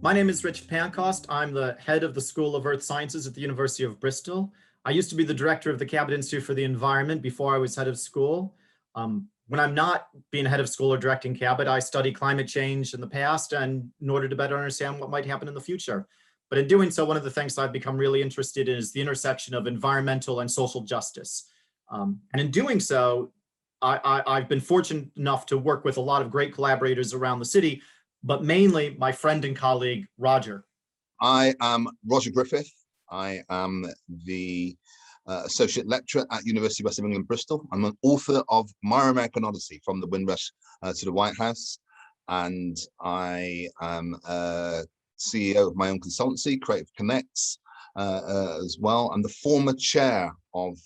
My name is Rich Pancost. I'm the head of the School of Earth Sciences at the University of Bristol. I used to be the director of the Cabot Institute for the Environment before I was head of school. When I'm not being head of school or directing Cabot, I study climate change in the past and in order to better understand what might happen in the future. But in doing so, one of the things I've become really interested in is the intersection of environmental and social justice. And in doing so, I've been fortunate enough to work with a lot of great collaborators around the city, but mainly my friend and colleague, Roger. I am Roger Griffith. I am the Associate Lecturer at University of West of England, Bristol. I'm an author of My American Odyssey, From the Windrush to the White House. And I am CEO of my own consultancy, Creative Connects, as well. I'm the former chair of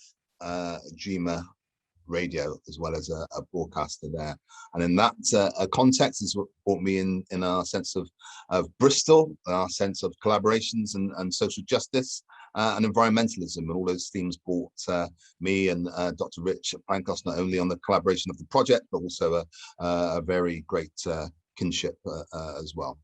Ujima Radio, as well as a broadcaster there. And in that context is what brought me in our sense of Bristol, our sense of collaborations and social justice and environmentalism. And all those themes brought me and Dr. Rich Pancost not only on the collaboration of the project, but also a very great kinship as well.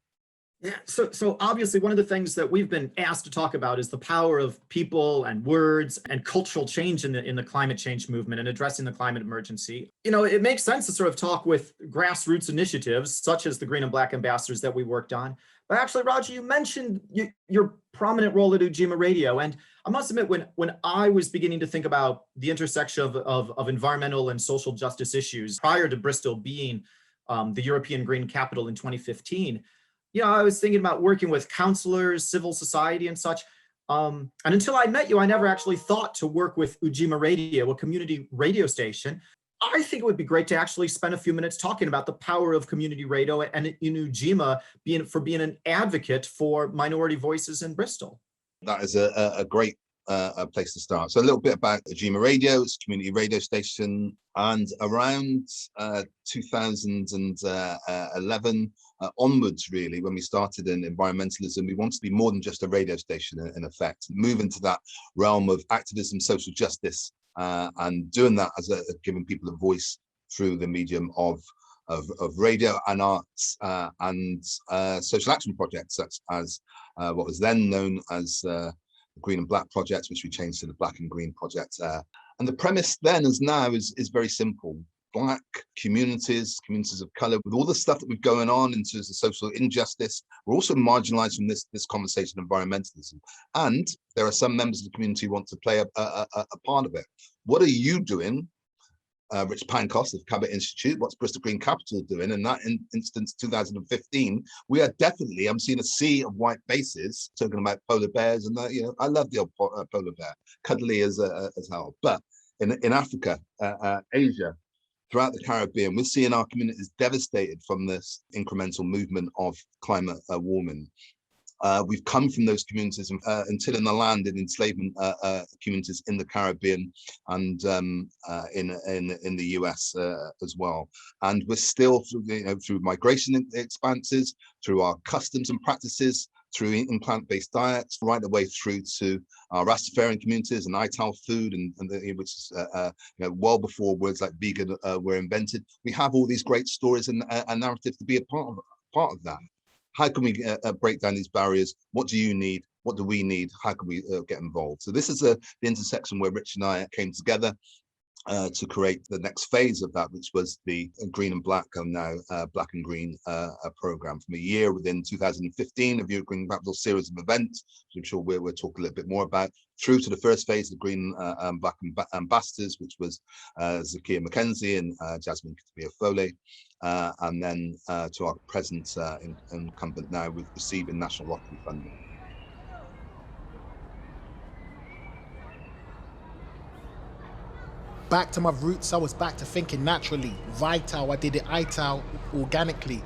Yeah, so obviously one of the things that we've been asked to talk about is the power of people and words and cultural change in the climate change movement and addressing the climate emergency. You know, it makes sense to sort of talk with grassroots initiatives such as the Green and Black Ambassadors that we worked on. But actually, Roger, you mentioned your prominent role at Ujima Radio. And I must admit, when I was beginning to think about the intersection of environmental and social justice issues prior to Bristol being the European Green Capital in 2015, I was thinking about working with counselors, civil society and such. And until I met you, I never actually thought to work with Ujima Radio, a community radio station. I think it would be great to actually spend a few minutes talking about the power of community radio and in Ujima being an advocate for minority voices in Bristol. That is a great place to start. So a little bit about Ujima Radio. It's a community radio station, and around 2011 onwards, really, when we started in environmentalism, we wanted to be more than just a radio station in effect, move into that realm of activism, social justice, and doing that as giving people a voice through the medium of radio and arts and social action projects, such as what was then known as the Green and Black Project, which we changed to the Black and Green Project. And the premise then as now is very simple. Black communities of color, with all the stuff that we've going on in terms of social injustice, we're also marginalized from this conversation of environmentalism. And there are some members of the community who want to play a part of it. What are you doing, Rich Pancost of Cabot Institute? What's Bristol Green Capital doing? In that instance, 2015, we are definitely, I'm seeing a sea of white faces talking about polar bears, and I love the old polar bear, cuddly as hell. But in Africa, Asia, throughout the Caribbean, we're seeing our communities devastated from this incremental movement of climate warming. We've come from those communities until in the land and enslavement communities in the Caribbean and in the US as well. And we're still through migration expanses, through our customs and practices, through eating plant-based diets, right the way through to our Rastafarian communities and ITAL food, which is well before words like vegan were invented. We have all these great stories and narratives to be a part of that. How can we break down these barriers? What do you need? What do we need? How can we get involved? So this is the intersection where Rich and I came together to create the next phase of that, which was the Green and Black and now Black and Green program. From a year within 2015 of your Green Capital series of events, which I'm sure we'll talk a little bit more about, through to the first phase of Green and Black Ambassadors, which was Zakia McKenzie and Jasmine Katabia-Foley, and then to our present incumbent now with receiving National Lottery funding. Back to my roots, I was back to thinking naturally. Vital, I did it ITAL, organically.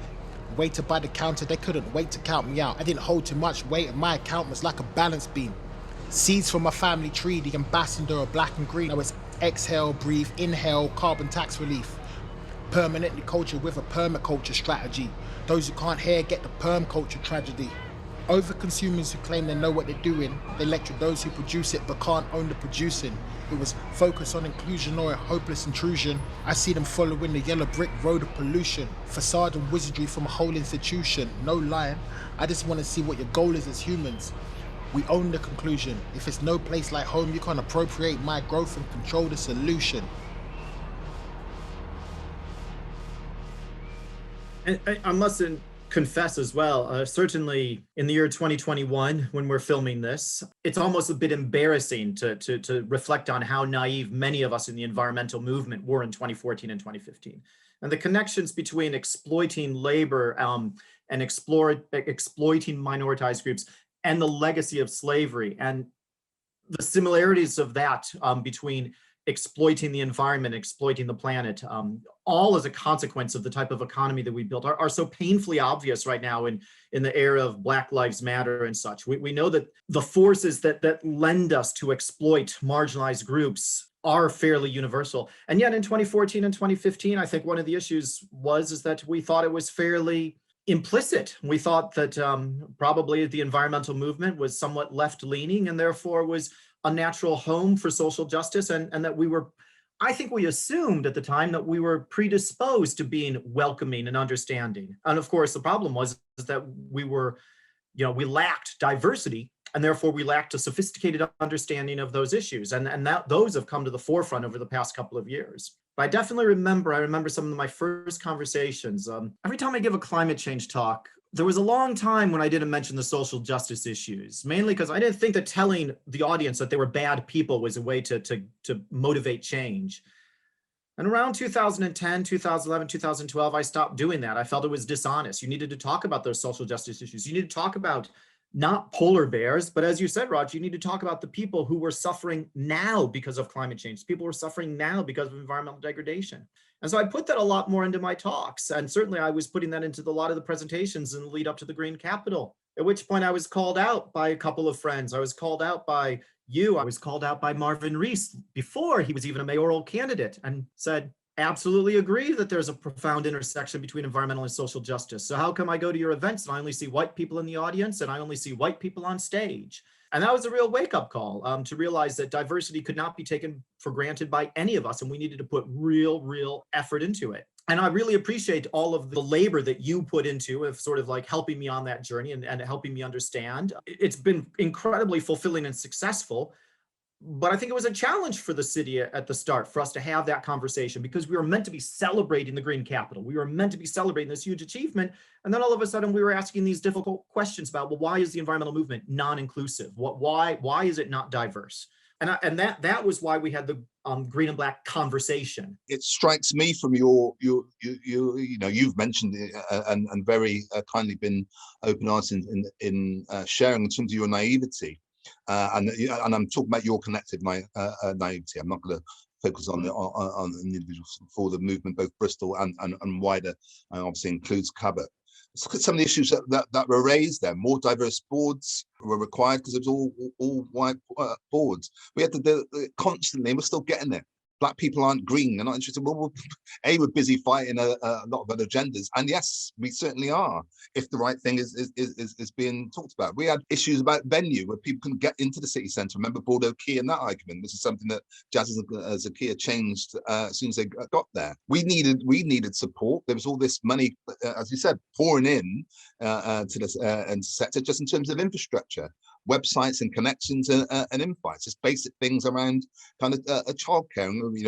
Waited by the counter, they couldn't wait to count me out. I didn't hold too much weight and my account was like a balance beam. Seeds from my family tree, the ambassador of Black and Green. I was exhale, breathe, inhale, carbon tax relief. Permanently cultured with a permaculture strategy. Those who can't hear get the perm culture tragedy. Over-consumers who claim they know what they're doing, they lecture those who produce it but can't own the producing. It was focus on inclusion or a hopeless intrusion. I see them following the yellow brick road of pollution. Facade and wizardry from a whole institution. No lying, I just want to see what your goal is as humans. We own the conclusion. If it's no place like home, you can't appropriate my growth and control the solution. And I mustn't confess as well, certainly in the year 2021, when we're filming this, it's almost a bit embarrassing to reflect on how naive many of us in the environmental movement were in 2014 and 2015. And the connections between exploiting labor and exploiting minoritized groups and the legacy of slavery and the similarities of that between exploiting the environment, exploiting the planet, all as a consequence of the type of economy that we built are so painfully obvious right now in the era of Black Lives Matter and such. We know that the forces that lend us to exploit marginalized groups are fairly universal. And yet in 2014 and 2015, I think one of the issues is that we thought it was fairly implicit. We thought that probably the environmental movement was somewhat left-leaning and therefore was a natural home for social justice, and that I think we assumed at the time that we were predisposed to being welcoming and understanding. And of course, the problem was that we lacked diversity, and therefore we lacked a sophisticated understanding of those issues. And those have come to the forefront over the past couple of years. But I definitely remember some of my first conversations. Every time I give a climate change talk, there was a long time when I didn't mention the social justice issues, mainly because I didn't think that telling the audience that they were bad people was a way to motivate change. And around 2010, 2011, 2012, I stopped doing that. I felt it was dishonest. You needed to talk about those social justice issues. You need to talk about not polar bears, but as you said, Raj, you need to talk about the people who were suffering now because of climate change. People were suffering now because of environmental degradation. And so I put that a lot more into my talks. And certainly I was putting that into a lot of the presentations in the lead up to the Green Capitol, at which point I was called out by a couple of friends. I was called out by you. I was called out by Marvin Reese before he was even a mayoral candidate, and said, absolutely agree that there's a profound intersection between environmental and social justice. So how come I go to your events and I only see white people in the audience and I only see white people on stage? And that was a real wake-up call to realize that diversity could not be taken for granted by any of us, and we needed to put real effort into it. And I really appreciate all of the labor that you put into of sort of like helping me on that journey and helping me understand. It's been incredibly fulfilling and successful. But I think it was a challenge for the city at the start for us to have that conversation, because we were meant to be celebrating the Green Capitol. We were meant to be celebrating this huge achievement. And then all of a sudden we were asking these difficult questions about, well, why is the environmental movement non-inclusive? Why is it not diverse? And that was why we had the Green and Black conversation. It strikes me from you've mentioned it and very kindly been open-hearted in sharing in terms of your naivety. And I'm talking about your collective naivety. I'm not going to focus on the individuals for the movement, both Bristol and wider, and obviously includes Cabot. Let's look at some of the issues that were raised there. More diverse boards were required because it was all white boards. We had to do it constantly, and we're still getting there. Black people aren't green, they're not interested. Well, we're busy fighting a lot of other agendas. And yes, we certainly are, if the right thing is being talked about. We had issues about venue where people couldn't get into the city centre. Remember Bordeaux Quay and that argument? This is something that Jazz Zakia changed as soon as they got there. We needed support. There was all this money, as you said, pouring in to this sector, just in terms of infrastructure, websites and connections and invites, just basic things around kind of childcare. We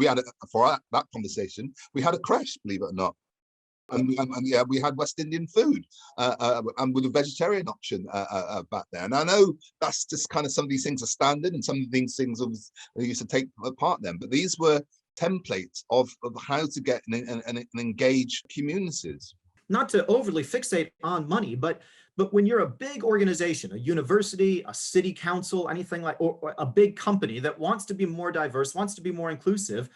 had for that conversation, we had a crash, believe it or not, and yeah, we had West Indian food and with a vegetarian option back there. And I know that's just kind of some of these things are standard, and some of these things used to take part then, but these were templates of how to get and engage communities. Not to overly fixate on money, but when you're a big organization, a university, a city council, anything like, or a big company that wants to be more diverse, wants to be more inclusive,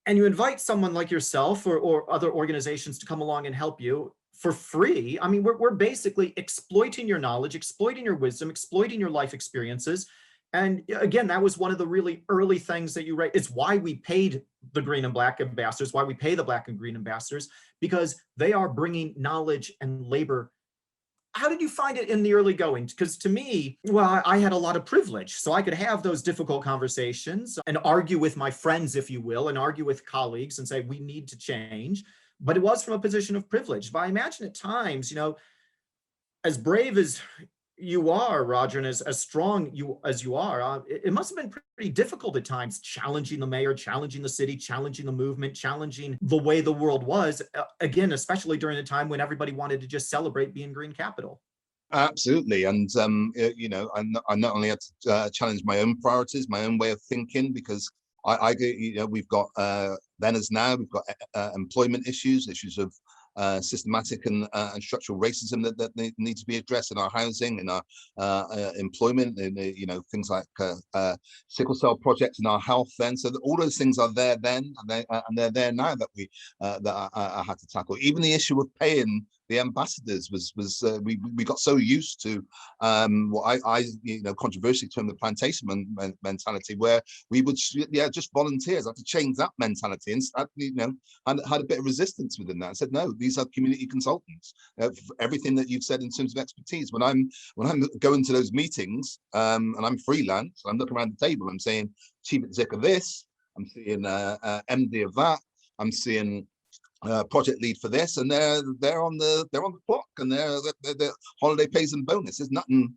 and you invite someone like yourself or other organizations to come along and help you for free, I mean, we're basically exploiting your knowledge, exploiting your wisdom, exploiting your life experiences. And again, that was one of the really early things that you write. It's why we paid the Green and Black ambassadors, why we pay the Black and Green ambassadors, because they are bringing knowledge and labor How did you find it in the early going? Because to me, well, I had a lot of privilege. So I could have those difficult conversations and argue with my friends, if you will, and argue with colleagues and say, we need to change. But it was from a position of privilege. But I imagine at times, as brave as you are, Roger, and as strong as you are, it must have been pretty difficult at times, challenging the mayor, challenging the city, challenging the movement, challenging the way the world was, again, especially during a time when everybody wanted to just celebrate being green capital. Absolutely. And, I not only had to challenge my own priorities, my own way of thinking, because we've got, then as now, we've got employment issues of systematic and structural racism that need to be addressed in our housing, in our employment, in things like sickle cell projects in our health. Then, so all those things are there then, and they're there now that I had to tackle. Even the issue of paying the ambassadors was we got so used to what I controversially termed the plantation mentality, where we would just volunteers. I had to change that mentality, and had a bit of resistance within that. I said, no, these are community consultants. Everything that you've said in terms of expertise. When I'm going to those meetings, and I'm freelance, I'm looking around the table, I'm saying chief exec of this, I'm seeing MD of that, I'm seeing project lead for this, and they're on the clock, and they're holiday pays and bonus. There's nothing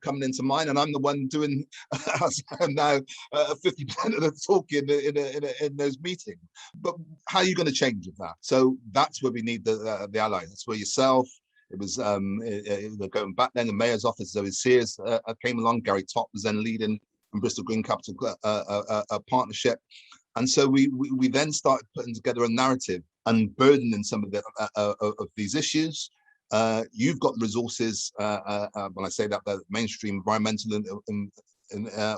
coming into mine, and I'm the one doing I'm now 50% of the talk in those meetings. But how are you going to change with that? So that's where we need the allies. That's where yourself. It was going back then. The mayor's office, Zoe Sears came along. Gary Topp was then leading from Bristol Green Capital partnership. And so we then started putting together a narrative and burdening some of these issues. You've got the resources. When I say that, the mainstream environmental and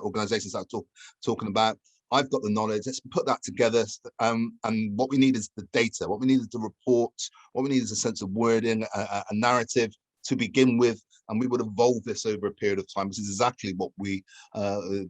organisations that I'm talking about, I've got the knowledge. Let's put that together. And what we need is the data. What we need is the reports. What we need is a sense of wording, a narrative to begin with. And we would evolve this over a period of time, which is exactly what we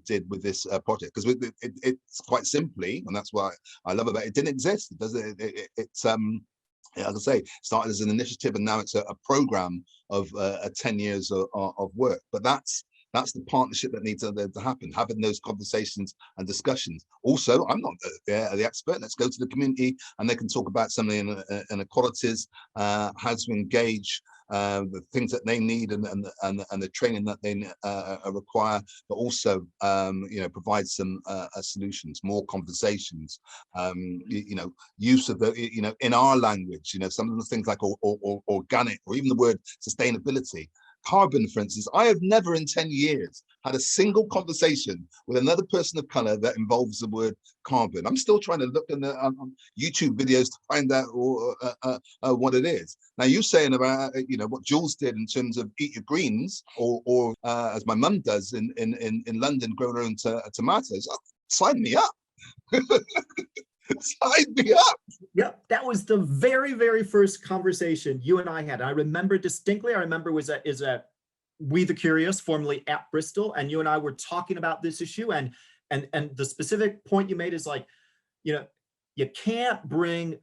did with this project. Because it's quite simply, and that's what I love about it, it didn't exist. It's as I say, started as an initiative, and now it's a program of 10 years of work. But that's the partnership that needs to happen, having those conversations and discussions. Also, I'm not the expert. Let's go to the community, and they can talk about some of the inequalities, how to engage, the things that they need, and the training that they require, but also provide some solutions, more conversations, use of the in our language, some of the things like organic, or even the word sustainability. Carbon, for instance, I have never in 10 years had a single conversation with another person of color that involves the word carbon. I'm still trying to look in the YouTube videos to find out what it is. Now, you're saying about what Jules did in terms of eat your greens, or as my mum does in London, grow her own tomatoes. Sign me up. Sign me up. Yep, that was the very, very first conversation you and I had. I remember distinctly. I remember was at We the Curious, formerly at Bristol, and you and I were talking about this issue. And the specific point you made is like, you can't bring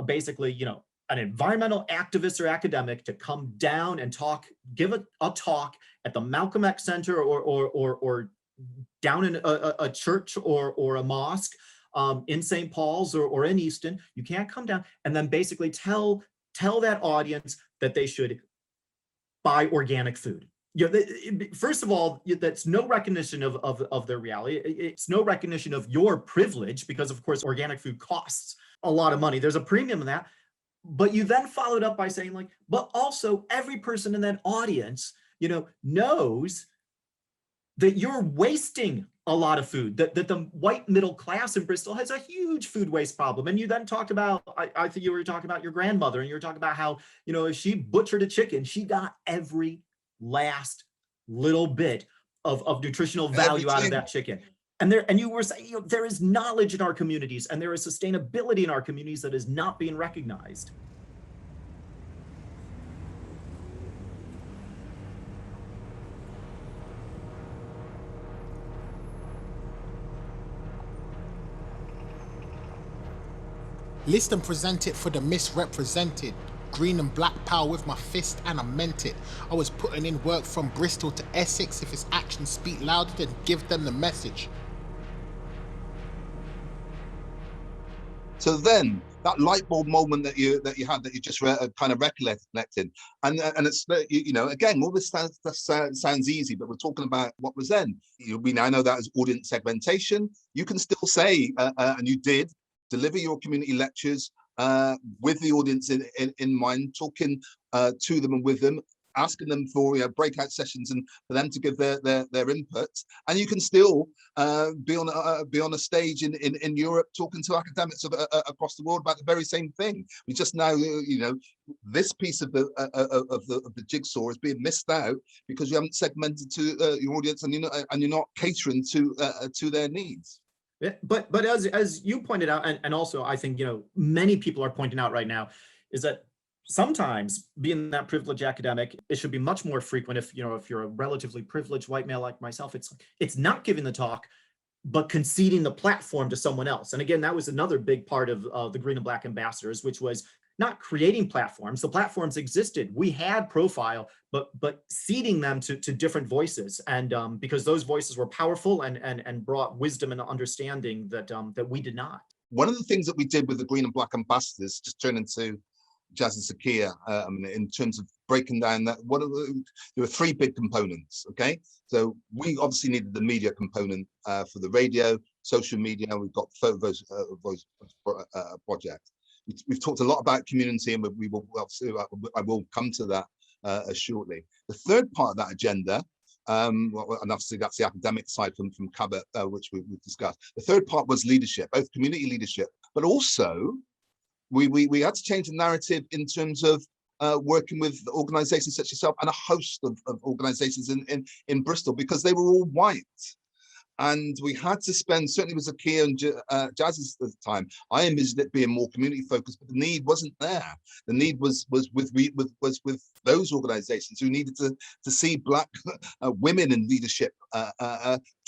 basically an environmental activist or academic to come down and give a talk at the Malcolm X Center or down in a church or a mosque. In St. Paul's or in Easton. You can't come down and then basically tell that audience that they should buy organic food. First of all, that's no recognition of their reality. It's no recognition of your privilege, because of course organic food costs a lot of money. There's a premium in that. But you then followed up by saying but also every person in that audience, knows that you're wasting a lot of food, that the white middle class in Bristol has a huge food waste problem. And you then talked about, I think you were talking about your grandmother, and you were talking about how, if she butchered a chicken, she got every last little bit of nutritional value out of that chicken. And you were saying, there is knowledge in our communities, and there is sustainability in our communities that is not being recognized. List and present it for the misrepresented. Green and black power with my fist, and I meant it. I was putting in work from Bristol to Essex. If its actions speak louder, then give them the message. So then that light bulb moment that you had, that you just kind of recollected, and it's again, all this sounds easy, but we're talking about what was then. We now know that as audience segmentation. You can still say, and you did deliver your community lectures with the audience in mind, talking to them and with them, asking them for breakout sessions and for them to give their input, and you can still be on a stage in Europe talking to academics across the world about the very same thing. We just now this piece of the jigsaw is being missed out because you haven't segmented to your audience, and you're not catering to their needs. Yeah, but as you pointed out, and also I think many people are pointing out right now, is that sometimes being that privileged academic, it should be much more frequent. If you're a relatively privileged white male like myself, it's not giving the talk, but conceding the platform to someone else. And again, that was another big part of the Green and Black ambassadors, which was not creating platforms. The platforms existed. We had profile, but seeding them to different voices, and because those voices were powerful and brought wisdom and understanding that we did not. One of the things that we did with the Green and Black ambassadors, just turning to Jazz and Sakia, in terms of breaking down that, there were three big components. Okay, so we obviously needed the media component for the radio, social media. We've got Voice project. We've talked a lot about community, and we will obviously, I will come to that shortly. The third part of that agenda, and obviously that's the academic side from Cabot, which we've discussed. The third part was leadership, both community leadership, but also we had to change the narrative in terms of working with organizations such as yourself and a host of organizations in Bristol, because they were all white. And we had to spend, certainly with Zakia and Jazz at the time, I envisioned it being more community focused, but the need wasn't there. The need was with those organizations who needed to see Black women in leadership,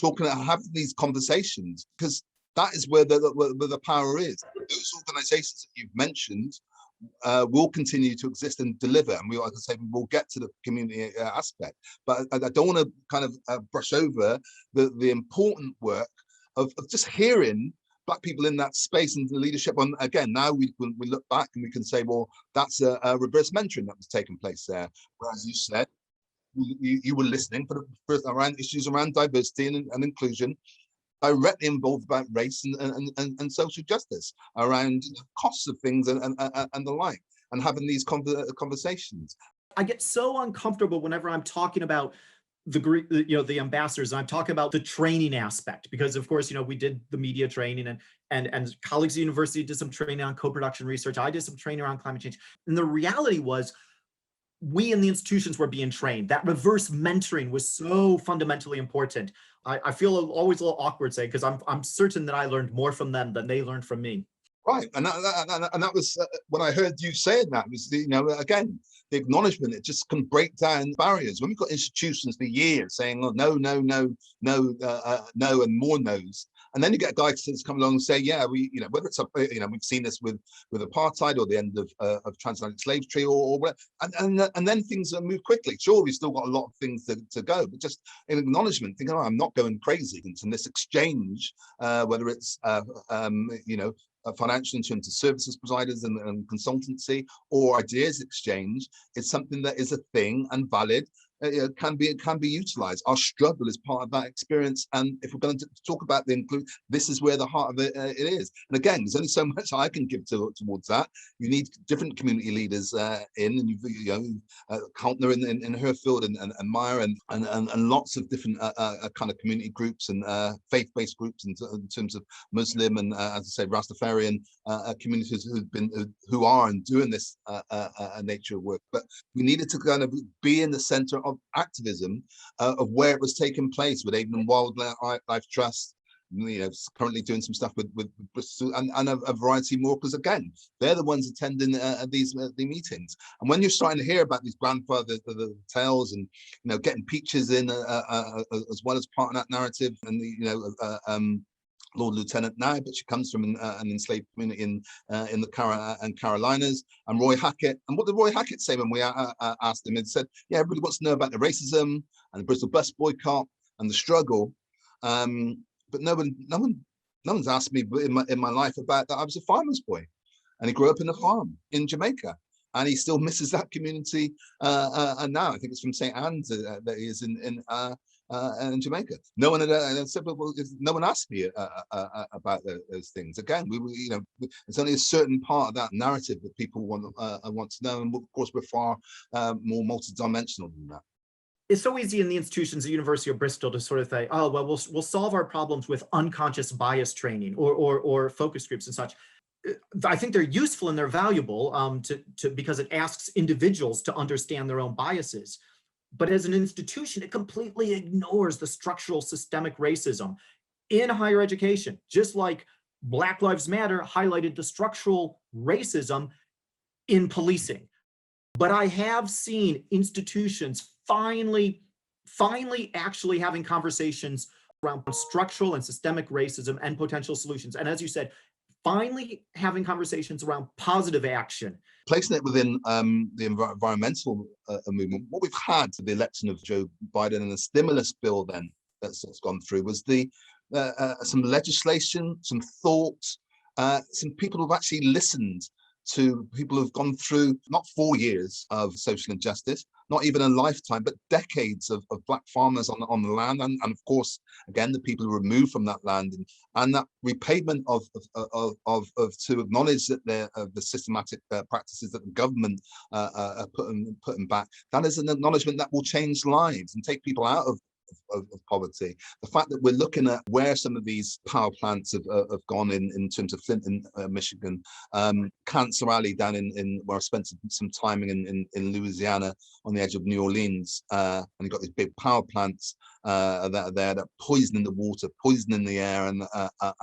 talking, having these conversations, because that is where the power is. Those organizations that you've mentioned will continue to exist and deliver, and like I say, we will get to the community aspect. But I don't want to kind of brush over the important work of just hearing Black people in that space and the leadership. And again, now we look back and we can say, well, that's a reverse mentoring that was taking place there. Whereas you said you were listening for the first around issues around diversity and inclusion, directly involved about race and social justice, around costs of things and the like, and having these conversations. I get so uncomfortable whenever I'm talking about the ambassadors, and I'm talking about the training aspect, because of course, we did the media training, and colleagues at the university did some training on co-production research. I did some training around climate change. And the reality was, we in the institutions were being trained. That reverse mentoring was so fundamentally important. I feel always a little awkward saying, because I'm certain that I learned more from them than they learned from me. Right, and that was when I heard you saying that, was again, the acknowledgement. It just can break down barriers. When we've got institutions for years saying, oh, no, and more no's, and then you get a guy to come along and say, yeah, whether it's we've seen this with apartheid or the end of transatlantic slave trade or whatever, and then things move quickly. Sure, we've still got a lot of things to go, but just an acknowledgement, thinking, oh, I'm not going crazy. And this exchange, whether it's financial in terms of services providers and consultancy, or ideas exchange, is something that is a thing and valid. Can be utilized. Our struggle is part of that experience, and if we're going to talk about the include, this is where the heart of it is. And again, there's only so much I can give towards that. You need different community leaders and Kaltner in her field, and Maya, and lots of different kind of community groups and faith-based groups in terms of Muslim and as I say, Rastafarian communities who are and doing this nature of work. But we needed to kind of be in the center of activism of where it was taking place with Avon and Wildlife Trust, currently doing some stuff with Bristol and a variety more, because again, they're the ones attending these meetings. And when you're starting to hear about these grandfather tales and getting peaches in as well as part of that narrative, and Lord Lieutenant now, but she comes from an enslaved community in the Carolinas. And Roy Hackett. And what did Roy Hackett say when we asked him? He said, "Yeah, everybody wants to know about the racism and the Bristol bus boycott and the struggle, but no one's asked me in my life about that. I was a farmer's boy, and he grew up in a farm in Jamaica." And he still misses that community, and now I think it's from St. Anne's that he is in Jamaica. No one had said, well, no one asked me about those things. Again, it's only a certain part of that narrative that people want to know, and of course we're far more multidimensional than that. It's so easy in the institutions at University of Bristol to sort of say, oh, well, we'll solve our problems with unconscious bias training or focus groups and such. I think they're useful and they're valuable because it asks individuals to understand their own biases. But as an institution, it completely ignores the structural systemic racism in higher education, just like Black Lives Matter highlighted the structural racism in policing. But I have seen institutions finally actually having conversations around structural and systemic racism and potential solutions. And as you said, finally having conversations around positive action. Placing it within the environmental movement, what we've had to the election of Joe Biden and the stimulus bill then that's gone through was some legislation, some thought, some people who've actually listened to people who've gone through not 4 years of social injustice, not even a lifetime, but decades of Black farmers on the land, and of course, again, the people who are removed from that land, and that repayment of to acknowledge that the systematic practices that the government are putting back. That is an acknowledgement that will change lives and take people out of poverty. The fact that we're looking at where some of these power plants have gone in terms of Flint in Michigan, Cancer Alley down in where I spent some time in Louisiana on the edge of New Orleans, and you've got these big power plants that are there that are poisoning the water, poisoning the air and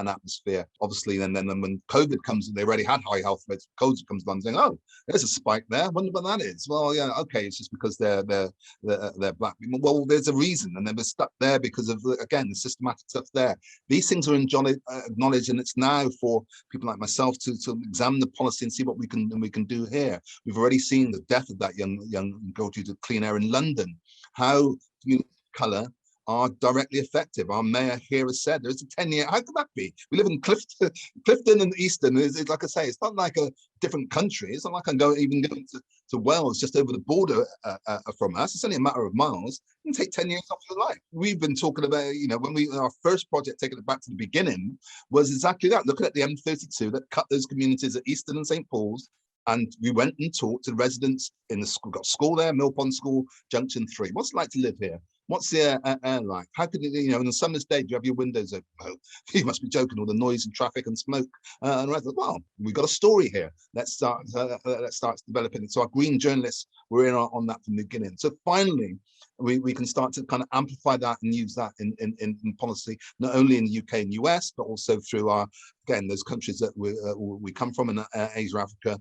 atmosphere. Obviously, then when COVID comes, they already had high health rates. COVID comes along saying, "Oh, there's a spike there. I wonder what that is." Well, yeah, okay, it's just because they're Black people. Well, there's a reason, and they were stuck there because of, again, the systematic stuff there. These things are acknowledged, and it's now for people like myself to examine the policy and see what we can do here. We've already seen the death of that young girl due to clean air in London. How communities of colour are directly effective. Our mayor here has said there's a 10-year. How could that be? We live in Clifton and Easton. It's like I say, it's not like a different country. It's not like I'm going to Wales, just over the border from us. It's only a matter of miles. It can take 10 years off your life. We've been talking about, when our first project, taking it back to the beginning, was exactly that. Looking at the M32 that cut those communities at Easton and St. Paul's. And we went and talked to the residents in the school. Got school there, Mill Pond School, Junction 3. What's it like to live here? What's the air like? How could it, in a summer's day, do you have your windows open? Oh, you must be joking, all the noise and traffic and smoke. And I thought, well, we've got a story here. Let's start developing it. So our green journalists were in on that from the beginning. So finally, we can start to kind of amplify that and use that in policy, not only in the UK and US, but also through those countries that we come from in Asia, Africa,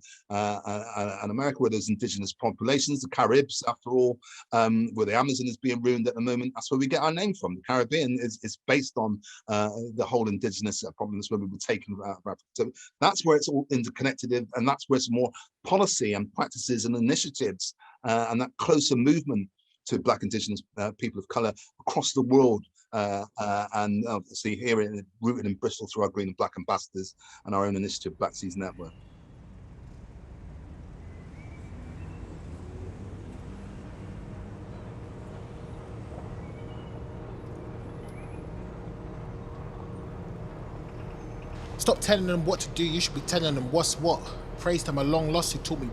and America, where there's indigenous populations, the Caribs, after all, where the Amazon is being ruined at the moment. That's where we get our name from. The Caribbean is based on the whole indigenous problems where we were taken out of Africa. So that's where it's all interconnected, and that's where it's more policy and practices and initiatives and that closer movement to Black, Indigenous people of colour across the world, and obviously here rooted in Bristol through our Green and Black ambassadors and our own initiative, Black Seas Network. Stop telling them what to do, you should be telling them what's what. Praise them a long loss who taught me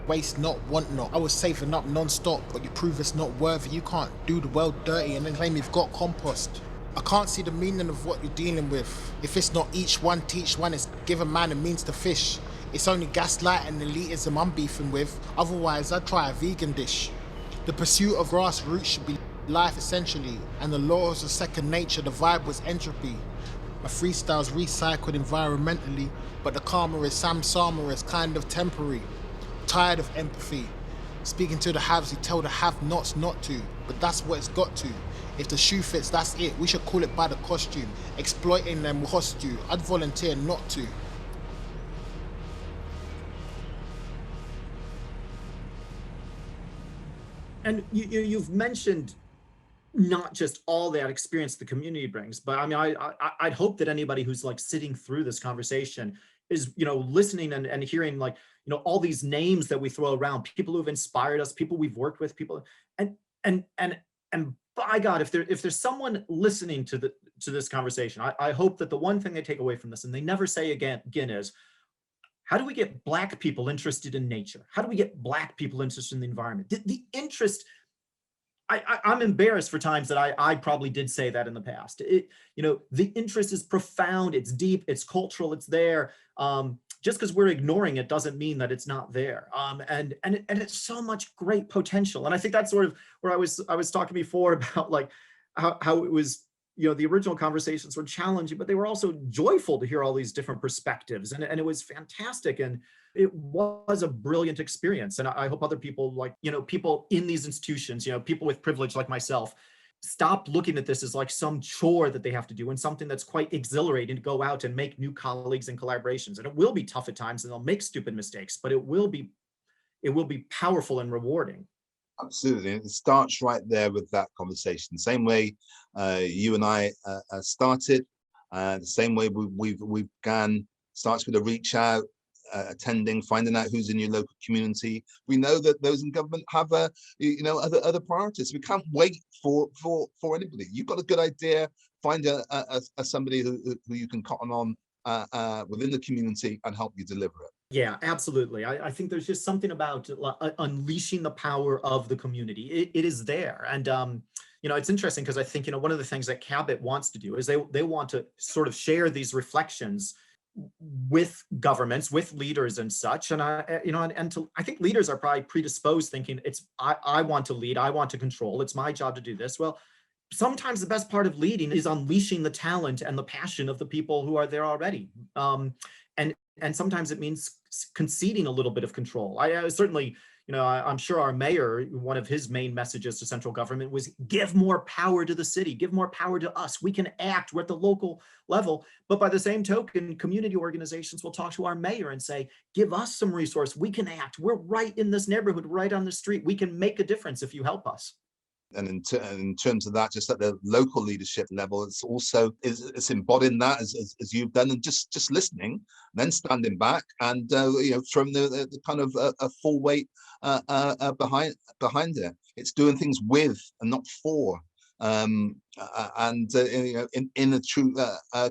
waste not, want not. I was saving up non-stop, but you prove it's not worthy. You can't do the world dirty and then claim you've got compost. I can't see the meaning of what you're dealing with. If it's not each one, teach one, it's give a man a means to fish. It's only gaslight and elitism I'm beefing with. Otherwise, I'd try a vegan dish. The pursuit of grassroots should be life essentially, and the laws of second nature, the vibe was entropy. My freestyle's recycled environmentally, but the karma is samsama, is kind of temporary. Tired of empathy. Speaking to the haves who tell the have-nots not to, but that's what it's got to. If the shoe fits, that's it. We should call it by the costume. Exploiting them will cost you. I'd volunteer not to. And you've mentioned not just all that experience the community brings, but I mean, I'd hope that anybody who's like sitting through this conversation is, listening and hearing like, all these names that we throw around, people who've inspired us, people we've worked with, people, and by God, if there's someone listening to this conversation, I hope that the one thing they take away from this, and they never say again is, how do we get Black people interested in nature? How do we get Black people interested in the environment? The interest, I'm embarrassed for times that I probably did say that in the past. The interest is profound, it's deep, it's cultural, it's there. Just because we're ignoring it doesn't mean that it's not there. And it's so much great potential. And I think that's sort of where I was talking before about like how it was, the original conversations were challenging, but they were also joyful to hear all these different perspectives. And it was fantastic. And it was a brilliant experience. And I hope other people like, people in these institutions, people with privilege like myself, stop looking at this as like some chore that they have to do and something that's quite exhilarating to go out and make new colleagues and collaborations. And it will be tough at times and they'll make stupid mistakes, but it will be powerful and rewarding. Absolutely. And it starts right there with that conversation. Same way you and I started, the same way we began, starts with a reach out, attending, finding out who's in your local community. We know that those in government have other priorities. We can't wait for anybody. You've got a good idea, find somebody who you can cotton on within the community and help you deliver it. Yeah, absolutely. I think there's just something about unleashing the power of the community. It is there. And, it's interesting because I think, one of the things that Cabot wants to do is they want to sort of share these reflections with governments, with leaders and such. And I think leaders are probably predisposed thinking I want to lead, I want to control, it's my job to do this. Well, sometimes the best part of leading is unleashing the talent and the passion of the people who are there already. And sometimes it means conceding a little bit of control. I certainly, I'm sure our mayor, one of his main messages to central government was give more power to the city, give more power to us. We can act, we're at the local level. But by the same token, community organizations will talk to our mayor and say, give us some resource, we can act. We're right in this neighborhood, right on the street. We can make a difference if you help us. And in terms of that, just at the local leadership level, it's also it's embodying that as you've done, and just listening, then standing back and throwing the kind of a full weight behind it. It's doing things with and not for, in a true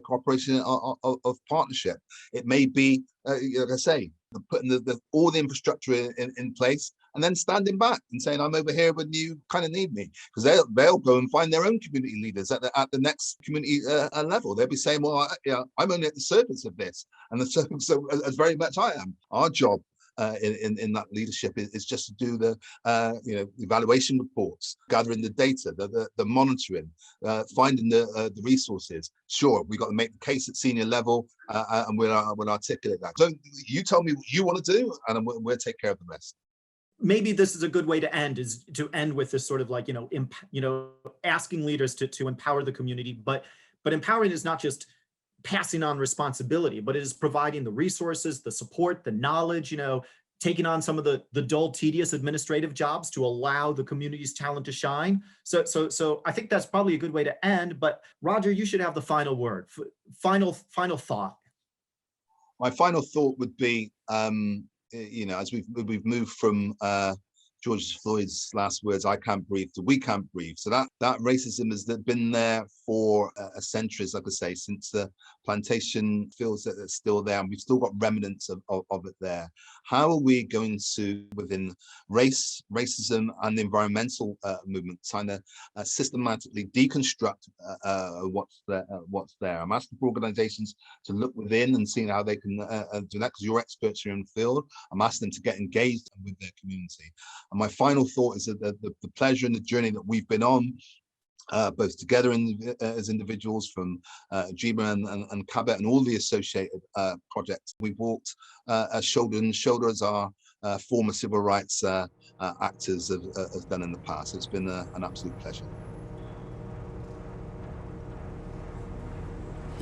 cooperation of partnership. It may be, like I say, putting all the infrastructure in place, and then standing back and saying, I'm over here when you kind of need me, because they'll go and find their own community leaders at the next community level. They'll be saying, well, I'm only at the surface of this, and so as very much I am. Our job in that leadership is just to do the evaluation reports, gathering the data, the monitoring, finding the resources. Sure, we've got to make the case at senior level, and we'll articulate that. So you tell me what you want to do, and we'll take care of the rest. Maybe this is a good way to end with this sort of like, asking leaders to empower the community, but empowering is not just passing on responsibility, but it is providing the resources, the support, the knowledge, taking on some of the dull, tedious administrative jobs to allow the community's talent to shine. So I think that's probably a good way to end, but Roger, you should have the final word, final thought. My final thought would be, as we've moved from George Floyd's last words, I can't breathe, to we can't breathe. So that racism has been there for centuries, like I say, since the plantation feels that it's still there, and we've still got remnants of it there. How are we going to, within racism and the environmental movement, trying to systematically deconstruct what's there? I'm asking for organizations to look within and seeing how they can do that, because you're experts here in the field. I'm asking them to get engaged with their community. And my final thought is that the pleasure and the journey that we've been on, both together as individuals from Ujima and Cabot and all the associated projects, we've walked shoulder to shoulder as our former civil rights actors have done in the past. It's been an absolute pleasure.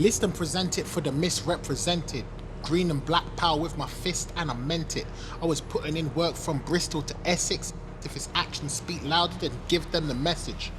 List and present it for the misrepresented. Green and black power with my fist, and I meant it. I was putting in work from Bristol to Essex. If his actions speak louder, then give them the message.